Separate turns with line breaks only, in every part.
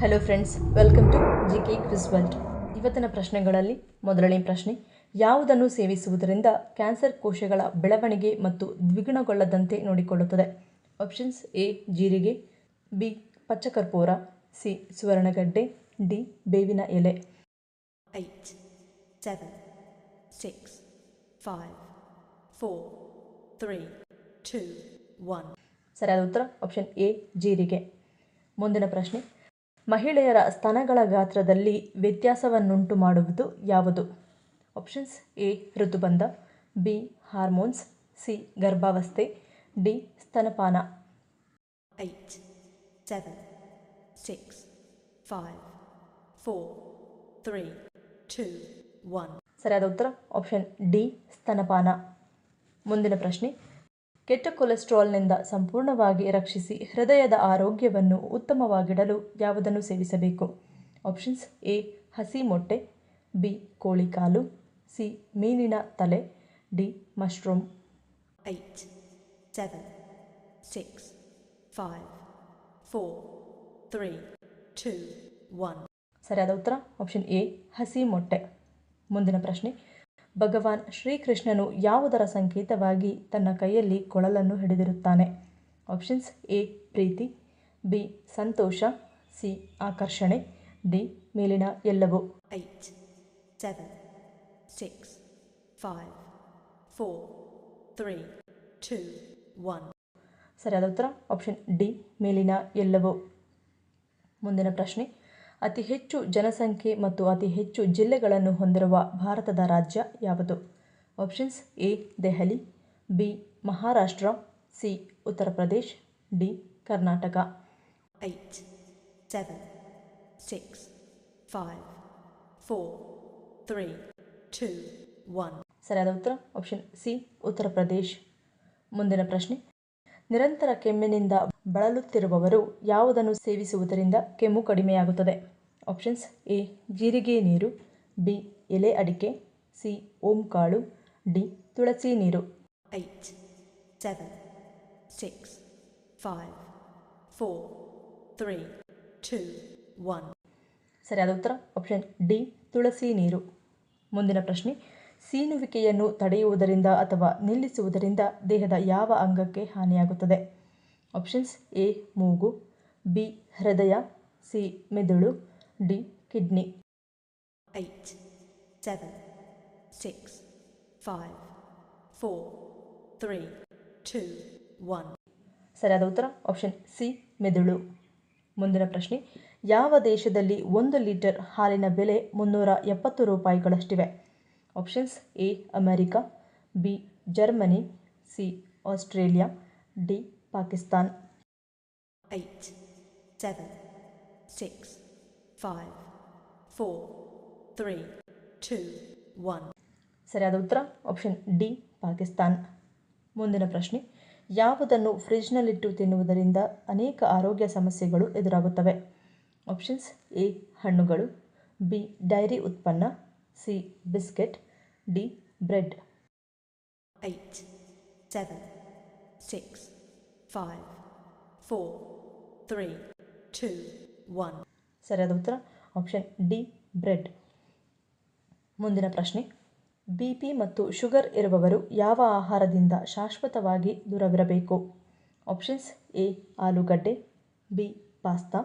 Hello friends, welcome to GK quiz world. ಇವತ್ತಿನ ಪ್ರಶ್ನೆಗಳಲ್ಲಿ ಮೊದಲನೇ ಪ್ರಶ್ನೆ: ಯಾವುದನ್ನು ಸೇವಿಸುವುದರಿಂದ ಕ್ಯಾನ್ಸರ್ ಕೋಶಗಳ ಬೆಳವಣಿಗೆ ಮತ್ತು ದ್ವಿಗುಣಗೊಳ್ಳದಂತೆ ನೋಡಿಕೊಳ್ಳುತ್ತದೆ? ಆಪ್ಷನ್ಸ್: ಎ ಜೀರಿಗೆ, ಬಿ ಪಚ್ಚಕರ್ಪೂರ, ಸಿ ಸುವರ್ಣಗಡ್ಡೆ, ಡಿ ಬೇವಿನ ಎಲೆ.
8, 7, 6, 5, 4, 3, 2, 1.
ಸರಿಯಾದ ಉತ್ತರ ಆಪ್ಷನ್ ಎ ಜೀರಿಗೆ. ಮುಂದಿನ ಪ್ರಶ್ನೆ: ಮಹಿಳೆಯರ ಸ್ತನಗಳ ಗಾತ್ರದಲ್ಲಿ ವ್ಯತ್ಯಾಸವನ್ನುಂಟು ಮಾಡುವುದು ಯಾವುದು? ಆಪ್ಷನ್ಸ್: ಎ ಋತುಬಂಧ, ಬಿ ಹಾರ್ಮೋನ್ಸ್, ಸಿ ಗರ್ಭಾವಸ್ಥೆ, ಡಿ ಸ್ತನಪಾನ.
8, 7, 6, 5, 4, 3, 2, 1.
ಸರಿಯಾದ ಉತ್ತರ ಆಪ್ಷನ್ ಡಿ ಸ್ತನಪಾನ. ಮುಂದಿನ ಪ್ರಶ್ನೆ: ಕೆಟ್ಟ ಕೊಲೆಸ್ಟ್ರಾಲ್ನಿಂದ ಸಂಪೂರ್ಣವಾಗಿ ರಕ್ಷಿಸಿ ಹೃದಯದ ಆರೋಗ್ಯವನ್ನು ಉತ್ತಮವಾಗಿಡಲು ಯಾವುದನ್ನು ಸೇವಿಸಬೇಕು? ಆಪ್ಷನ್ಸ್: ಎ ಹಸಿ ಮೊಟ್ಟೆ, ಬಿ ಕೋಳಿಕಾಲು, ಸಿ ಮೀನಿನ ತಲೆ, ಡಿ ಮಶ್ರೂಮ್.
8, 7, 6, 5, 4, 3, 2, 1.
ಸರಿಯಾದ ಉತ್ತರ ಆಪ್ಷನ್ ಎ ಹಸಿ ಮೊಟ್ಟೆ. ಮುಂದಿನ ಪ್ರಶ್ನೆ: ಭಗವಾನ್ ಶ್ರೀಕೃಷ್ಣನು ಯಾವುದರ ಸಂಕೇತವಾಗಿ ತನ್ನ ಕೈಯಲ್ಲಿ ಕೊಳಲನ್ನು ಹಿಡಿದಿರುತ್ತಾನೆ? ಆಪ್ಷನ್ಸ್: ಎ ಪ್ರೀತಿ, ಬಿ ಸಂತೋಷ, ಸಿ ಆಕರ್ಷಣೆ, ಡಿ ಮೇಲಿನ ಎಲ್ಲವೂ.
8, 7, 6, 5, 4, 3, 2, 1.
ಸರಿಯಾದ ಉತ್ತರ ಆಪ್ಷನ್ ಡಿ ಮೇಲಿನ ಎಲ್ಲವೂ. ಮುಂದಿನ ಪ್ರಶ್ನೆ: ಅತಿ ಹೆಚ್ಚು ಜನಸಂಖ್ಯೆ ಮತ್ತು ಅತಿ ಹೆಚ್ಚು ಜಿಲ್ಲೆಗಳನ್ನು ಹೊಂದಿರುವ ಭಾರತದ ರಾಜ್ಯ ಯಾವುದು? Options: A Delhi, B Maharashtra, C Uttar Pradesh, D Karnataka.
8, 7, 6, 5, 4, 3, 2, 1.
ಸರಿಯಾದ ಉತ್ತರ ಆಪ್ಷನ್ ಸಿ ಉತ್ತರ ಪ್ರದೇಶ್. ಮುಂದಿನ ಪ್ರಶ್ನೆ: ನಿರಂತರ ಕೆಮ್ಮಿನಿಂದ ಬಳಲುತ್ತಿರುವವರು ಯಾವುದನ್ನು ಸೇವಿಸುವುದರಿಂದ ಕೆಮ್ಮು ಕಡಿಮೆಯಾಗುತ್ತದೆ? ಆಪ್ಷನ್ಸ್: ಎ ಜೀರಿಗೆ ನೀರು, ಬಿ ಎಲೆ ಅಡಿಕೆ, ಸಿ ಓಂಕಾಳು, ಡಿ ತುಳಸಿ ನೀರು.
8, 7, 6, 5, 4, 3, 2, 1.
ಸರಿಯಾದ ಉತ್ತರ ಆಪ್ಷನ್ ಡಿ ತುಳಸಿ ನೀರು. ಮುಂದಿನ ಪ್ರಶ್ನೆ: ಸೀನುವಿಕೆಯನ್ನು ತಡೆಯುವುದರಿಂದ ಅಥವಾ ನಿಲ್ಲಿಸುವುದರಿಂದ ದೇಹದ ಯಾವ ಅಂಗಕ್ಕೆ ಹಾನಿಯಾಗುತ್ತದೆ? ಆಪ್ಷನ್ಸ್: ಎ ಮೂಗು, ಬಿ ಹೃದಯ, ಸಿ ಮೆದುಳು, ಡಿ ಕಿಡ್ನಿ.
8, 7, 6, 5, 4, 3, 2, 1.
ಸರಿಯಾದ ಉತ್ತರ ಆಪ್ಷನ್ ಸಿ ಮೆದುಳು. ಮುಂದಿನ ಪ್ರಶ್ನೆ: ಯಾವ ದೇಶದಲ್ಲಿ 1 ಲೀಟರ್ ಹಾಲಿನ ಬೆಲೆ 370 ರೂಪಾಯಿಗಳಷ್ಟಿವೆ? Options: A America, B Germany, C Australia, D Pakistan.
8, 7, 6, 5, 4, 3, 2, 1.
ಸರಿಯಾದ ಉತ್ತರ ಆಪ್ಷನ್ ಡಿ ಪಾಕಿಸ್ತಾನ್. ಮುಂದಿನ ಪ್ರಶ್ನೆ: ಯಾವುದನ್ನು ಫ್ರಿಜ್ನಲ್ಲಿಟ್ಟು ತಿನ್ನುವುದರಿಂದ ಅನೇಕ ಆರೋಗ್ಯ ಸಮಸ್ಯೆಗಳು ಎದುರಾಗುತ್ತವೆ? ಆಪ್ಷನ್ಸ್: ಎ ಹಣ್ಣುಗಳು, ಬಿ ಡೈರಿ ಉತ್ಪನ್ನ, ಸಿ ಬಿಸ್ಕೆಟ್, ಡಿ ಬ್ರೆಡ್.
8, 7, 6, 5, 4, 3, 2, 1.
ಸರಿಯಾದ ಉತ್ತರ ಆಪ್ಷನ್ ಡಿ ಬ್ರೆಡ್. ಮುಂದಿನ ಪ್ರಶ್ನೆ: ಬಿಪಿ ಮತ್ತು ಶುಗರ್ ಇರುವವರು ಯಾವ ಆಹಾರದಿಂದ ಶಾಶ್ವತವಾಗಿ ದೂರವಿರಬೇಕು? ಆಪ್ಷನ್ಸ್: ಎ ಆಲೂಗಡ್ಡೆ, B pasta,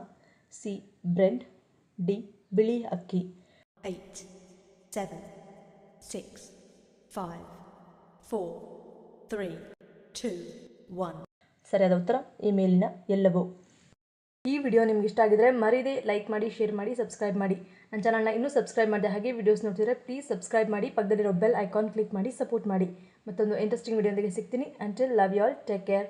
C bread, D ಬಿಳಿ ಅಕ್ಕಿ.
8, 7, 6, 5, 4, 3, 2, 1.
ಸರಿಯಾದ ಉತ್ತರ ಈ ಮೇಲಿನ ಎಲ್ಲವೂ. ಈ ವಿಡಿಯೋ ನಿಮ್ಗೆ ಇಷ್ಟ ಆಗಿದ್ರೆ ಮರೀದೆ ಲೈಕ್ ಮಾಡಿ, ಶೇರ್ ಮಾಡಿ, ಸಬ್ಸ್ಕ್ರೈಬ್ ಮಾಡಿ. ನನ್ನ ಚಾನಲ್ನ ಇನ್ನೂ ಸಬ್ಸ್ಕ್ರೈಬ್ ಮಾಡಿದೆ ಹಾಗೆ ವಿಡಿಯೋಸ್ ನೋಡ್ತಿದ್ರೆ ಪ್ಲೀಸ್ ಸಬ್ಸ್ಕ್ರೈಬ್ ಮಾಡಿ, ಪಕ್ಕದಲ್ಲಿರೋ ಬೆಲ್ ಐಕಾನ್ ಕ್ಲಿಕ್ ಮಾಡಿ ಸಪೋರ್ಟ್ ಮಾಡಿ. ಮತ್ತೊಂದು ಇಂಟ್ರೆಸ್ಟಿಂಗ್ ವಿಡಿಯೋದೊಂದಿಗೆ ಸಿಗ್ತೀನಿ. Until love you all, take care.